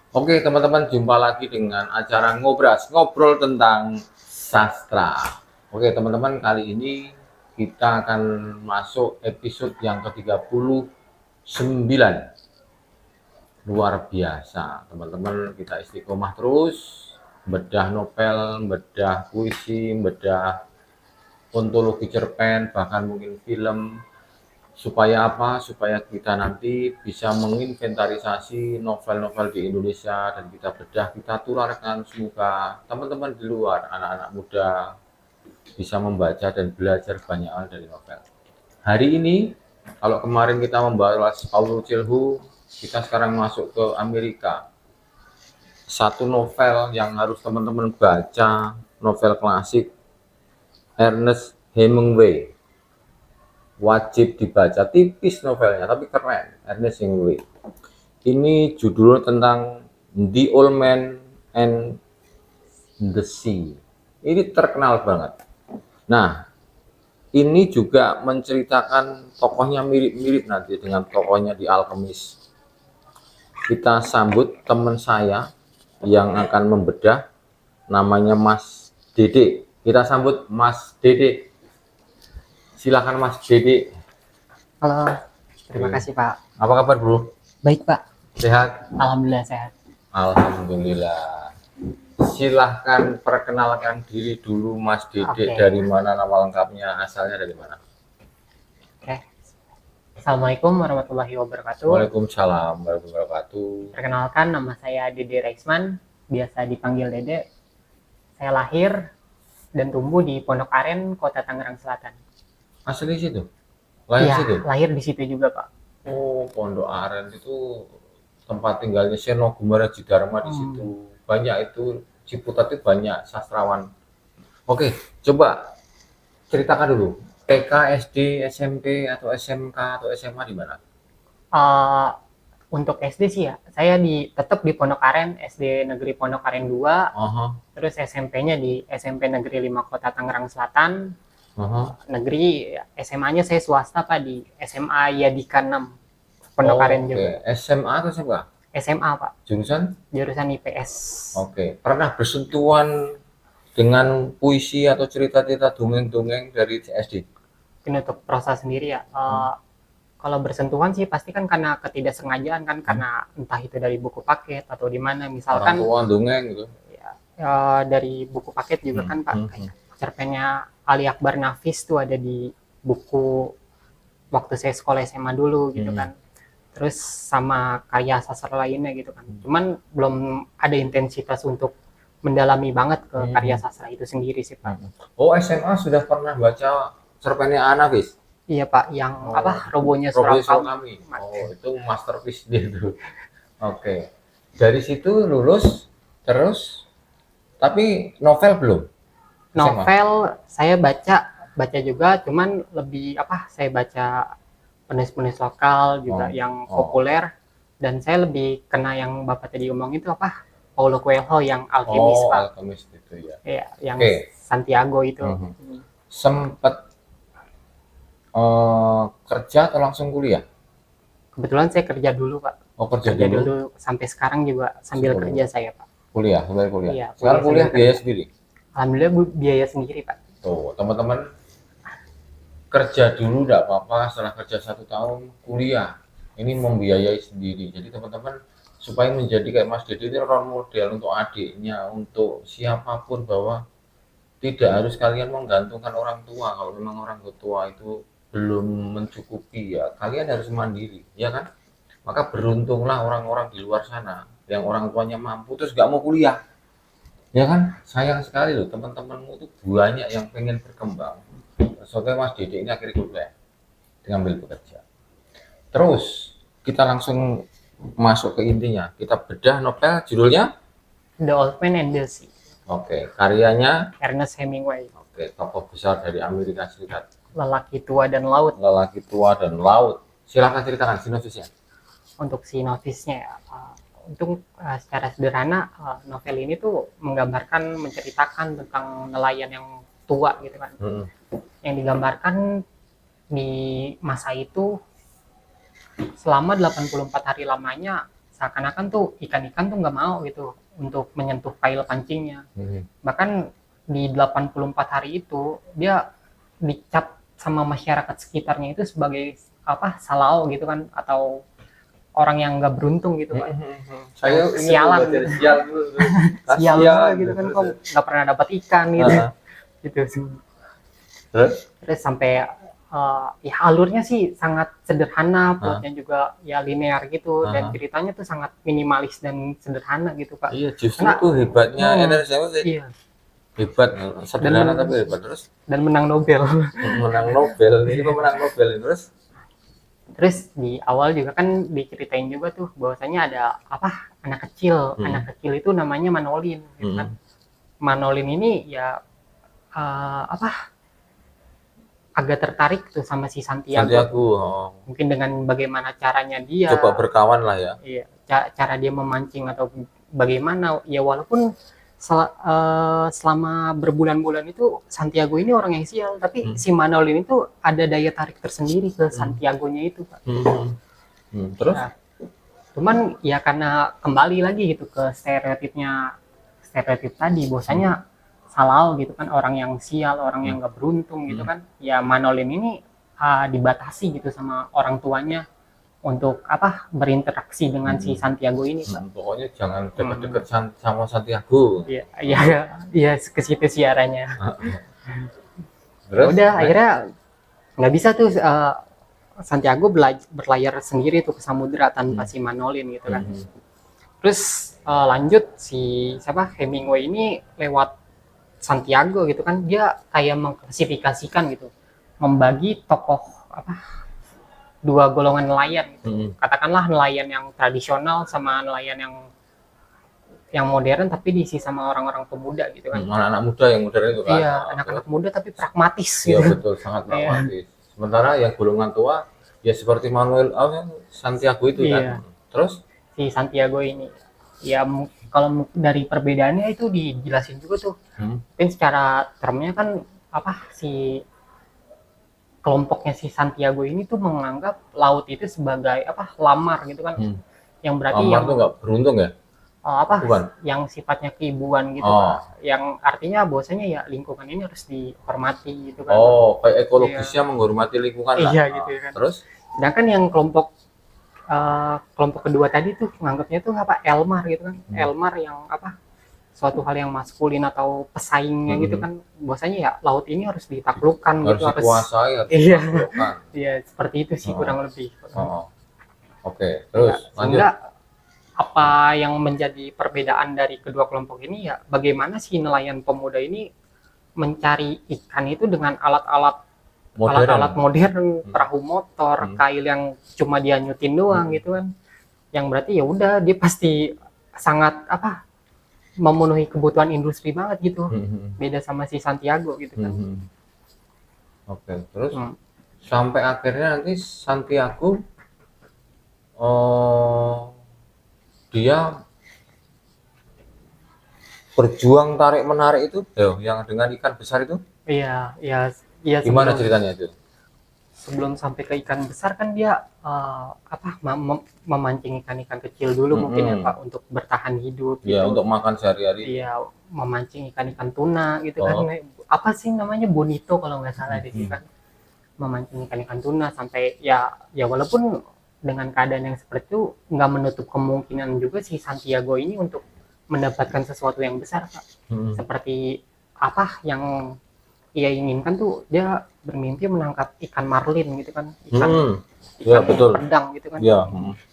Oke teman-teman, jumpa lagi dengan acara Ngobras, ngobrol tentang sastra. Oke teman-teman, kali ini kita akan masuk episode yang ke-39. Luar biasa teman-teman, kita istiqomah terus, bedah novel, bedah puisi, bedah ontologi cerpen, bahkan mungkin film. Supaya apa? Supaya kita nanti bisa menginventarisasi novel-novel di Indonesia dan kita bedah, kita tularkan. Semoga teman-teman di luar, anak-anak muda bisa membaca dan belajar banyak hal dari novel. Hari ini, kalau kemarin kita membahas Paulo Coelho, kita sekarang masuk ke Amerika. Satu novel yang harus teman-teman baca, novel klasik Ernest Hemingway. Wajib dibaca, tipis novelnya tapi keren, Ernest Hemingway. Ini judulnya tentang The Old Man and the Sea. Ini terkenal banget. Nah, ini juga menceritakan tokohnya mirip-mirip nanti dengan tokohnya di Alchemist. Kita sambut teman saya yang akan membedah, namanya Mas Dede. Kita sambut Mas Dede. Silakan Mas Dede. Halo, terima kasih Pak. Apa kabar bro? Baik Pak, Sehat? Alhamdulillah sehat. Alhamdulillah. Silahkan perkenalkan diri dulu Mas Dede. Oke. Dari mana, nama lengkapnya, asalnya dari mana? Oke. Assalamualaikum warahmatullahi wabarakatuh. Waalaikumsalam warahmatullahi wabarakatuh. Perkenalkan, nama saya Dede Rexman, biasa dipanggil Dede. Saya lahir dan tumbuh di Pondok Aren, Kota Tangerang Selatan. Asli situ? Lahir Iya, situ? lahir di situ juga Pak. Oh, Pondok Aren itu tempat tinggalnya Seno Gumara Dharma di situ. Banyak itu, Ciputat itu banyak sastrawan. Oke, coba ceritakan dulu. TK, SD, SMP, atau SMK, atau SMA di mana? Uh, untuk SD sih ya, saya tetap di Pondok Aren, SD Negeri Pondok Aren 2, terus SMP-nya di SMP Negeri 5 Kota Tangerang Selatan. Negeri, SMA-nya saya swasta Pak, di SMA Yadika 6 Pondok Aren juga. SMA atau SMK? SMA Pak, Jurusan IPS. Oke. Pernah bersentuhan dengan puisi atau cerita-cerita dongeng-dongeng dari SD? Untuk prosa sendiri ya, kalau bersentuhan sih pasti kan karena ketidaksengajaan kan, karena entah itu dari buku paket atau di mana, misalkan Orang tua dongeng gitu. ya, dari buku paket juga kan Pak, kayak cerpennya Ali Akbar Nafis tuh ada di buku waktu saya sekolah SMA dulu gitu kan. Terus sama karya sastra lainnya gitu kan. Cuman belum ada intensitas untuk mendalami banget ke karya sastra itu sendiri sih Pak. Oh, SMA sudah pernah baca cerpennya Anafis? Iya Pak, yang apa, Robonya Surau Kami. Oh, itu masterpiece dia tuh. Oke. Dari situ lulus, terus tapi novel belum? Novel saya baca juga, cuman lebih apa, saya baca penulis-penulis lokal juga yang populer, dan saya lebih kena yang Bapak tadi ngomong itu apa, Paulo Coelho yang Alchemist Pak. Alchemist itu ya. Iya, yang Santiago itu. Sempet kerja atau langsung kuliah? Kebetulan saya kerja dulu Pak. Kerja dulu sampai sekarang juga sambil kerja saya Pak. Kuliah, sambil kuliah. Iya, sekarang kuliah biaya sendiri? Alhamdulillah biaya sendiri Pak. Tuh teman-teman, kerja dulu tidak apa-apa, setelah kerja 1 tahun kuliah ini membiayai sendiri. Jadi teman-teman, supaya menjadi kayak Mas Dede itu role model untuk adiknya, untuk siapapun, bahwa tidak harus kalian menggantungkan orang tua. Kalau memang orang tua itu belum mencukupi, ya kalian harus mandiri, ya kan? Maka beruntunglah orang-orang di luar sana yang orang tuanya mampu terus gak mau kuliah, ya kan? Sayang sekali loh, teman-temanmu itu banyak yang pengen berkembang. Soalnya Mas Dede ini akhirnya kuliah mengambil bekerja. Terus kita langsung masuk ke intinya. Kita bedah novel judulnya The Old Man and the Sea. Oke, karyanya Ernest Hemingway. Oke, tokoh besar dari Amerika Serikat. Lelaki tua dan laut. Lelaki tua dan laut. Silakan ceritakan sinopsisnya. Untuk sinopsisnya ya, untuk secara sederhana, novel ini tuh menggambarkan, menceritakan tentang nelayan yang tua gitu kan. Yang digambarkan di masa itu selama 84 hari lamanya seakan-akan tuh ikan-ikan tuh nggak mau gitu untuk menyentuh kail pancingnya. Bahkan di 84 hari itu dia dicap sama masyarakat sekitarnya itu sebagai apa, salau gitu kan, atau orang yang nggak beruntung gitu Pak. Saya Sialan gitu. sial dulu. Sial Kasihan gitu kan, kok nggak pernah dapat ikan gitu. Gitu. Terus sampai ya alurnya sih sangat sederhana, plotnya juga ya linear gitu, dan ceritanya tuh sangat minimalis dan sederhana gitu Pak. Iya, justru itu hebatnya Entertainment Weekly. Iya. Hebat, sederhana tapi hebat. Terus Dan menang Nobel. menang Nobel, ini pemenang Nobel. Terus di awal juga kan diceritain juga tuh bahwasanya ada apa, anak kecil itu namanya Manolin gitu kan. Manolin ini ya apa, agak tertarik tuh sama si Santiago. Mungkin dengan bagaimana caranya dia coba berkawan lah ya. Iya, cara dia memancing atau bagaimana ya, walaupun selama berbulan-bulan itu Santiago ini orang yang sial, tapi si Manolin itu ada daya tarik tersendiri ke Santiagonya itu Pak. Terus Nah, cuman ya karena kembali lagi gitu ke stereotip tadi, bahwasanya Salau gitu kan orang yang sial, orang yang nggak beruntung gitu kan. Ya Manolin ini dibatasi gitu sama orang tuanya untuk apa, berinteraksi dengan si Santiago ini Pak. Pokoknya jangan deket-deket sama Santiago. Iya ke situ sih arahnya. Terus Udah akhirnya nggak bisa tuh Santiago berlayar sendiri tuh ke samudera tanpa si Manolin gitu kan. Terus lanjut si Hemingway ini lewat Santiago gitu kan, dia kayak mengklasifikasikan gitu, membagi tokoh apa, dua golongan nelayan gitu. Katakanlah nelayan yang tradisional sama nelayan yang modern tapi diisi sama orang-orang pemuda gitu kan. Anak-anak muda yang modern itu kan. Iya, anak-anak muda tapi pragmatis gitu. Iya betul, sangat pragmatis. Sementara yang golongan tua ya seperti Santiago itu kan. Terus si Santiago ini ya kalau dari perbedaannya itu dijelasin juga tuh. Mungkin secara termnya kan apa, si kelompoknya si Santiago ini tuh menganggap laut itu sebagai apa, lamar gitu kan. Yang berarti lamar tuh nggak beruntung ya? Bukan. Yang sifatnya keibuan gitu Pak. Yang artinya bahwasanya ya lingkungan ini harus dihormati gitu kan. Kayak ekologisnya menghormati lingkungan lah. Iya gitu kan. Terus sedangkan yang kelompok kedua tadi tuh menganggapnya tuh apa, Elmar gitu kan. Elmar yang apa, suatu hal yang maskulin atau pesaingnya gitu kan, bahwasanya ya laut ini harus ditaklukkan harus gitu, dikuasai, harus ditaklukkan. Iya, seperti itu sih kurang lebih. Oke, terus lanjut. Apa yang menjadi perbedaan dari kedua kelompok ini ya, bagaimana si nelayan pemuda ini mencari ikan itu dengan alat-alat modern, perahu motor, kail yang cuma dia nyutin doang gitu kan. Yang berarti ya udah dia pasti sangat apa, memenuhi kebutuhan industri banget gitu. Beda sama si Santiago gitu kan. Oke, terus sampai akhirnya nanti Santiago dia berjuang tarik menarik itu yang dengan ikan besar itu. Iya. Gimana ceritanya itu? Sebelum sampai ke ikan besar kan dia memancing ikan-ikan kecil dulu mungkin ya Pak, untuk bertahan hidup gitu. Iya, untuk makan sehari-hari. Iya, memancing ikan-ikan tuna gitu kan. Apa sih namanya, bonito kalau nggak salah di sini kan. Memancing ikan-ikan tuna sampai ya walaupun dengan keadaan yang seperti itu nggak menutup kemungkinan juga si Santiago ini untuk mendapatkan sesuatu yang besar Pak. Seperti apa yang ia inginkan tuh, dia bermimpi menangkap ikan marlin gitu kan, ikan betul, pedang gitu kan.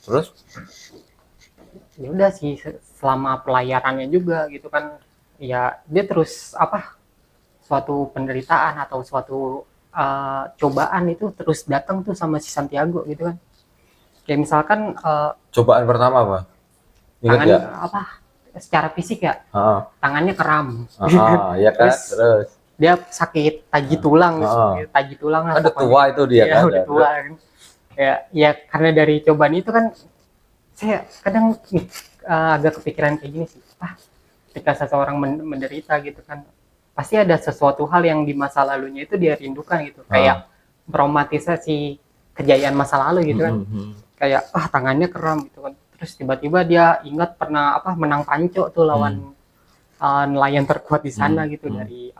Terus ya udah sih selama pelayarannya juga gitu kan, ya dia terus apa, suatu penderitaan atau suatu cobaan itu terus datang tuh sama si Santiago gitu kan. Kayak misalkan cobaan pertama apa? Tangan apa, secara fisik ya, tangannya kram. Ya kan. Terus dia sakit tagi tulang, tagi tulang ada tua itu dia kan. Udah tua kan. Ya karena dari cobaan itu kan saya kadang agak kepikiran kayak gini sih, ketika seseorang menderita gitu kan, pasti ada sesuatu hal yang di masa lalunya itu dia rindukan gitu, kayak traumatisasi kejayaan masa lalu gitu kan. Kayak tangannya kram gitu kan, terus tiba-tiba dia ingat pernah menang panco tuh lawan nelayan terkuat di sana gitu, dari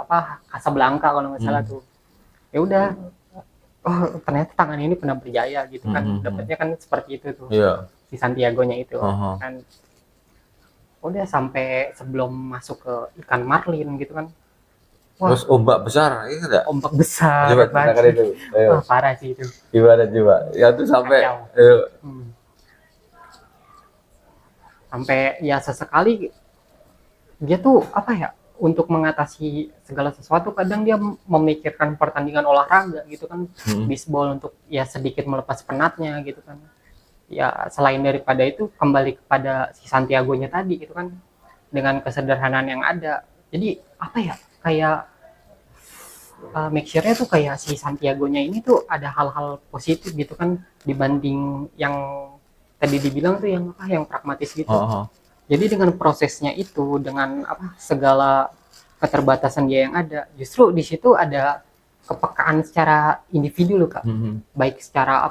Casablanca kalau nggak salah tuh. Ya udah, oh ternyata tangan ini pernah berjaya gitu kan, dapatnya kan seperti itu tuh. Iya. Si Santiago-nya itu Aha. kan. Udah sampai sebelum masuk ke ikan marlin gitu kan. Wah, Terus ombak besar, ini enggak? ombak besar Coba banget. ceritakan itu. Ayo. Wah, parah sih itu. Gimana coba? Ya tuh sampai, Kacau. ayo. Sampai ya sesekali dia tuh untuk mengatasi segala sesuatu kadang dia memikirkan pertandingan olahraga gitu kan, bisbol, untuk ya sedikit melepas penatnya gitu kan. Ya selain daripada itu kembali kepada si Santiago-nya tadi gitu kan, dengan kesederhanaan yang ada. Jadi kayak make sure-nya tuh kayak si Santiago-nya ini tuh ada hal-hal positif gitu kan, dibanding yang tadi dibilang tuh yang pragmatis gitu. Jadi dengan prosesnya itu, dengan segala keterbatasan dia yang ada, justru di situ ada kepekaan secara individu loh Kak. Baik secara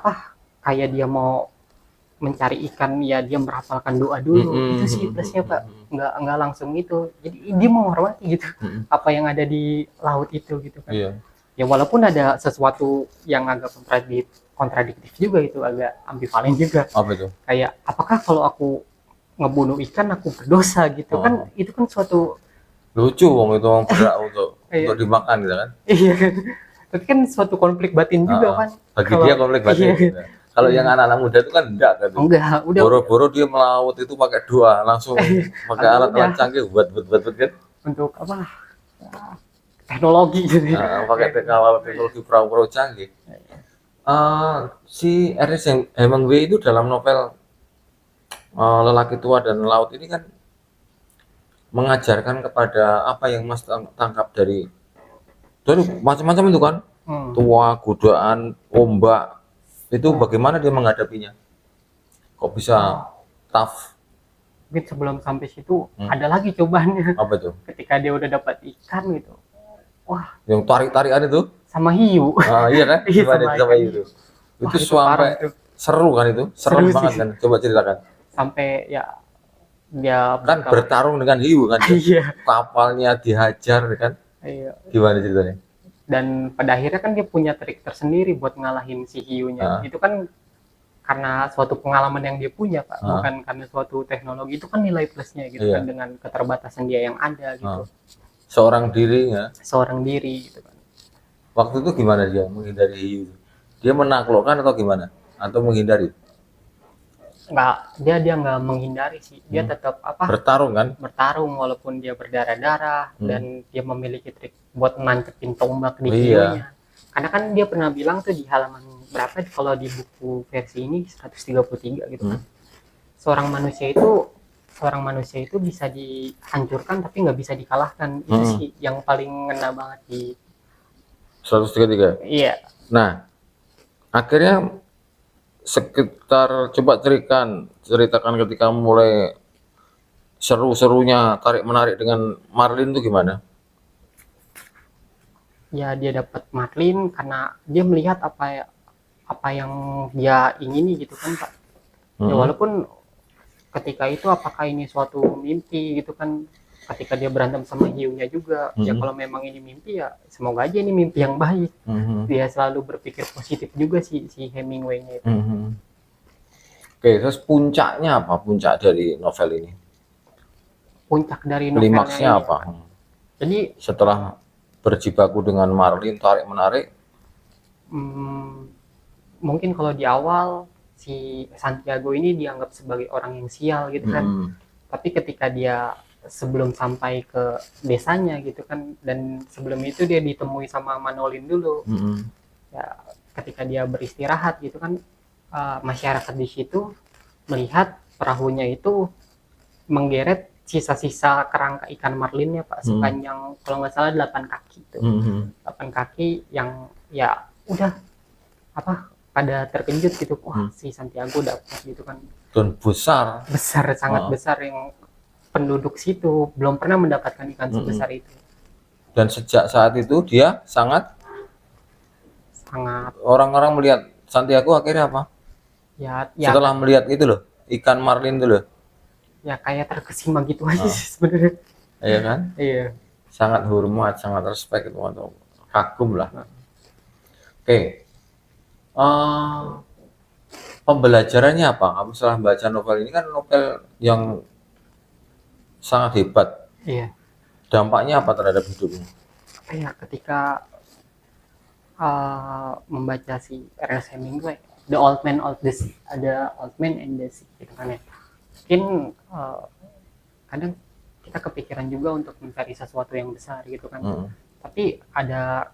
kayak dia mau mencari ikan, ya dia merapalkan doa dulu. Itu sih plusnya Pak. Nggak langsung itu. Jadi dia menghormati gitu apa yang ada di laut itu gitu kan. Iya. Ya walaupun ada sesuatu yang agak kontradiktif juga, itu agak ambivalen juga. Apa itu? Kayak apakah kalau aku ngebunuh ikan aku berdosa gitu kan, itu kan suatu lucu wong itu, wong berak untuk dimakan gitu kan. Iya kan, tapi kan suatu konflik batin juga kan. Bagi dia konflik batin. Gitu. Kalau yang anak-anak muda itu kan enggak kan. Enggak, udah boro-boro dia melaut itu pakai doa, langsung pakai alat-alat canggih buat kan. Untuk teknologi gitu. Pakai teknologi perahu-perahu canggih. Si Ernest Hemingway itu dalam novel Lelaki Tua dan Laut ini kan mengajarkan kepada apa yang Mas tangkap dari macam-macam itu kan, tua, godaan, ombak, itu bagaimana dia menghadapinya? Kok bisa tough? Mungkin sebelum sampai situ ada lagi cobaannya. Apa itu? Ketika dia udah dapat ikan gitu, wah, yang tarik-tarikan itu sama hiu. Iya kan? Sama hiu itu. Itu sampai seru kan itu? Serem banget kan? Coba ceritakan. Sampai ya dia kan bertarung dengan hiu kan. Iya. Kapalnya dihajar kan. Iya. Gimana ceritanya? Dan pada akhirnya kan dia punya trik tersendiri buat ngalahin si hiunya. Itu kan karena suatu pengalaman yang dia punya Pak, bukan karena suatu teknologi. Itu kan nilai plusnya gitu kan, dengan keterbatasan dia yang ada gitu. Seorang diri gitu kan. Waktu itu gimana dia menghindari hiu? Dia menaklukkan atau gimana? Atau menghindari? Dia nggak menghindari sih, dia tetap bertarung kan, walaupun dia berdarah-darah, dan dia memiliki trik buat nancepin tombak di hiunya. Karena kan dia pernah bilang tuh di halaman berapa kalau di buku versi ini 133 gitu kan, seorang manusia itu bisa dihancurkan tapi nggak bisa dikalahkan. Itu sih yang paling ngena banget di 133. Iya. Nah, akhirnya sekitar coba ceritakan ketika mulai seru-serunya tarik menarik dengan marlin itu gimana? Ya dia dapat marlin karena dia melihat apa yang dia ingini gitu kan Pak. Ya walaupun ketika itu apakah ini suatu mimpi gitu kan, ketika dia berantem sama hiunya juga, ya kalau memang ini mimpi ya semoga aja ini mimpi yang baik. Dia selalu berpikir positif juga si Hemingway-nya itu. Oke, terus puncaknya apa? Puncak dari novel ini? Puncak dari novelnya klimaksnya ini, apa? Jadi setelah berjibaku dengan marlin tarik menarik, mungkin kalau di awal si Santiago ini dianggap sebagai orang yang sial gitu kan. Tapi ketika dia sebelum sampai ke desanya gitu kan, dan sebelum itu dia ditemui sama Manolin dulu. Ya ketika dia beristirahat gitu kan, masyarakat di situ melihat perahunya itu menggeret sisa-sisa kerangka ikan marlinnya Pak, sepanjang kalau nggak salah 8 kaki itu. 8 kaki yang ya udah pada terkejut gitu, wah si Santiago dapat gitu kan. Dan besar sangat besar, yang penduduk situ belum pernah mendapatkan ikan sebesar itu. Dan sejak saat itu dia sangat orang-orang melihat Santiago akhirnya apa? Ya setelah melihat itu loh, ikan marlin tuh loh. Ya kayak terkesima gitu aja Ah. sih sebenarnya. Iya kan? Iya. Sangat hormat, sangat respect itu atau kagum lah. Nah, Oke. Eh, pembelajarannya apa? Kamu setelah baca novel ini kan novel yang sangat hebat. iya. Dampaknya apa terhadap hidupmu? Apa ya ketika membaca si Ernest Hemingway, The Old Man of the Sea, ada Old Man and the Sea gitu kan ya. Mungkin kadang kita kepikiran juga untuk mencari sesuatu yang besar gitu kan. Mm. Tapi ada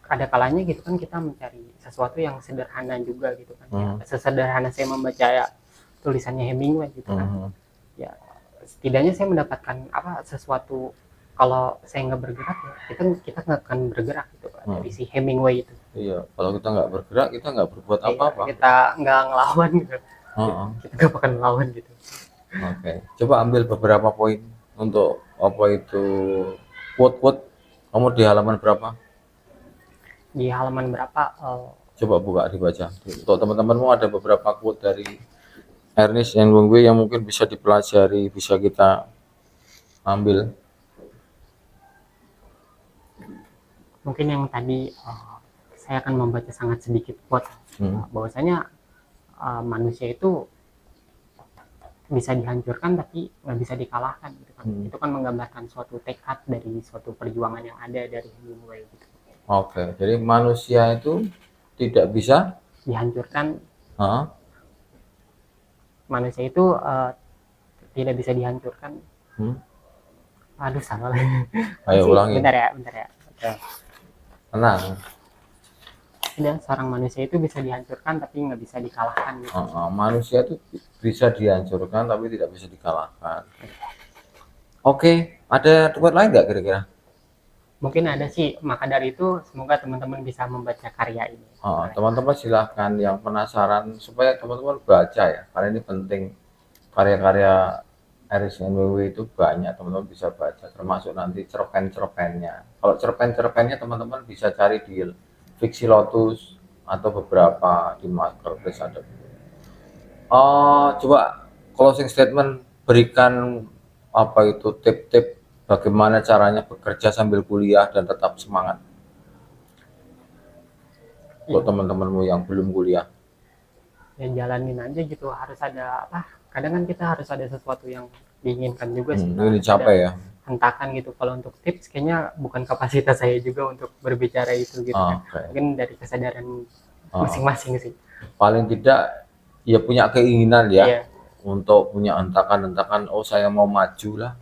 kalanya gitu kan kita mencari sesuatu yang sederhana juga gitu kan. Ya, sesederhana saya membaca ya, tulisannya Hemingway gitu kan. Ya setidaknya saya mendapatkan sesuatu. Kalau saya nggak bergerak ya kita nggak akan bergerak gitu kan, dari si Hemingway itu. Iya, kalau kita nggak bergerak, kita nggak berbuat apa-apa. Kita nggak ngelawan gitu. Heeh. Kita nggak bakal ngelawan gitu. Oke, coba ambil beberapa poin untuk apa itu quote-quote. Kamu di halaman berapa? Di halaman berapa? Coba buka dibaca. Untuk teman-temanmu ada beberapa quote dari Ernest Hemingway yang mungkin bisa dipelajari, bisa kita ambil. Mungkin yang tadi saya akan membaca sangat sedikit quote, bahwasanya manusia itu bisa dihancurkan tapi nggak bisa dikalahkan gitu kan. Itu kan menggambarkan suatu tekad dari suatu perjuangan yang ada dari Hemingway gitu. Oke, jadi manusia itu tidak bisa dihancurkan. Manusia itu tidak bisa dihancurkan. Aduh salah lagi. Ayo ulangi. Bentar ya. Tenang. Dan seorang manusia itu bisa dihancurkan tapi nggak bisa dikalahkan gitu. Manusia itu bisa dihancurkan tapi tidak bisa dikalahkan. Oke, ada quote lain nggak kira-kira? Mungkin ada sih, maka dari itu semoga teman-teman bisa membaca karya ini. Teman-teman silahkan yang penasaran supaya teman-teman baca ya, karena ini penting. Karya-karya Ernest Hemingway itu banyak, teman-teman bisa baca, termasuk nanti cerpen-cerpennya. Kalau cerpen-cerpennya teman-teman bisa cari di Fiksi Lotus atau beberapa di marketplace ada. Coba closing statement, berikan apa itu tip-tip bagaimana caranya bekerja sambil kuliah dan tetap semangat untuk teman-temanmu yang belum kuliah. Ya jalanin aja gitu, harus ada kadang kan kita harus ada sesuatu yang diinginkan juga sih. Ini dicapai ya. Hentakan gitu. Kalau untuk tips kayaknya bukan kapasitas saya juga untuk berbicara itu gitu kan. Mungkin dari kesadaran masing-masing sih. Paling tidak ya punya keinginan ya, untuk punya hentakan-hentakan, saya mau maju lah,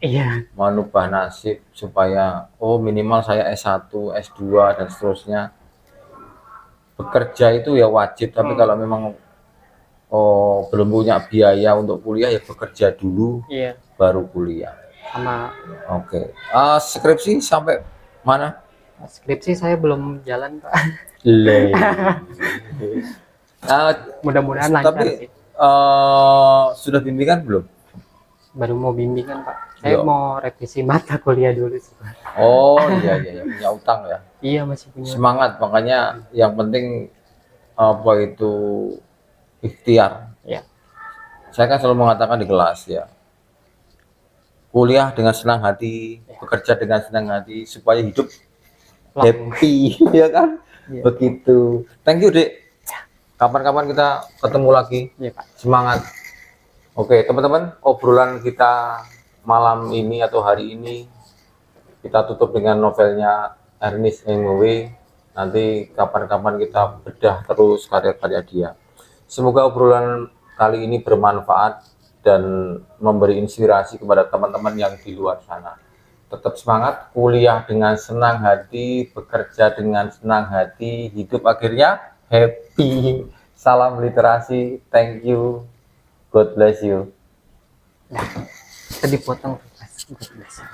mau nubah nasib supaya minimal saya S1, S2 dan seterusnya. Bekerja itu ya wajib, tapi kalau memang belum punya biaya untuk kuliah ya bekerja dulu, baru kuliah. Sama. Oke. Skripsi sampai mana? Skripsi saya belum jalan Pak. Mudah-mudahan lancar sih. Sudah bimbingan belum? Baru mau bimbingan Pak. Saya mau revisi mata kuliah dulu sih Pak. Iya, punya utang ya. Iya masih punya. Semangat, makanya yang penting apa itu ikhtiar. Saya kan selalu mengatakan di kelas ya, kuliah dengan senang hati, bekerja dengan senang hati supaya hidup happy, ya kan? Begitu. Thank you, Dek. Kapan-kapan kita ketemu lagi. Pak. Semangat. Oke, teman-teman, obrolan kita malam ini atau hari ini kita tutup dengan novelnya Ernest Hemingway. Nanti kapan-kapan kita bedah terus karya-karya dia. Semoga obrolan kali ini bermanfaat dan memberi inspirasi kepada teman-teman yang di luar sana. Tetap semangat, kuliah dengan senang hati, bekerja dengan senang hati, hidup akhirnya happy. Salam literasi, thank you, God bless you. Tadi potong, God bless you.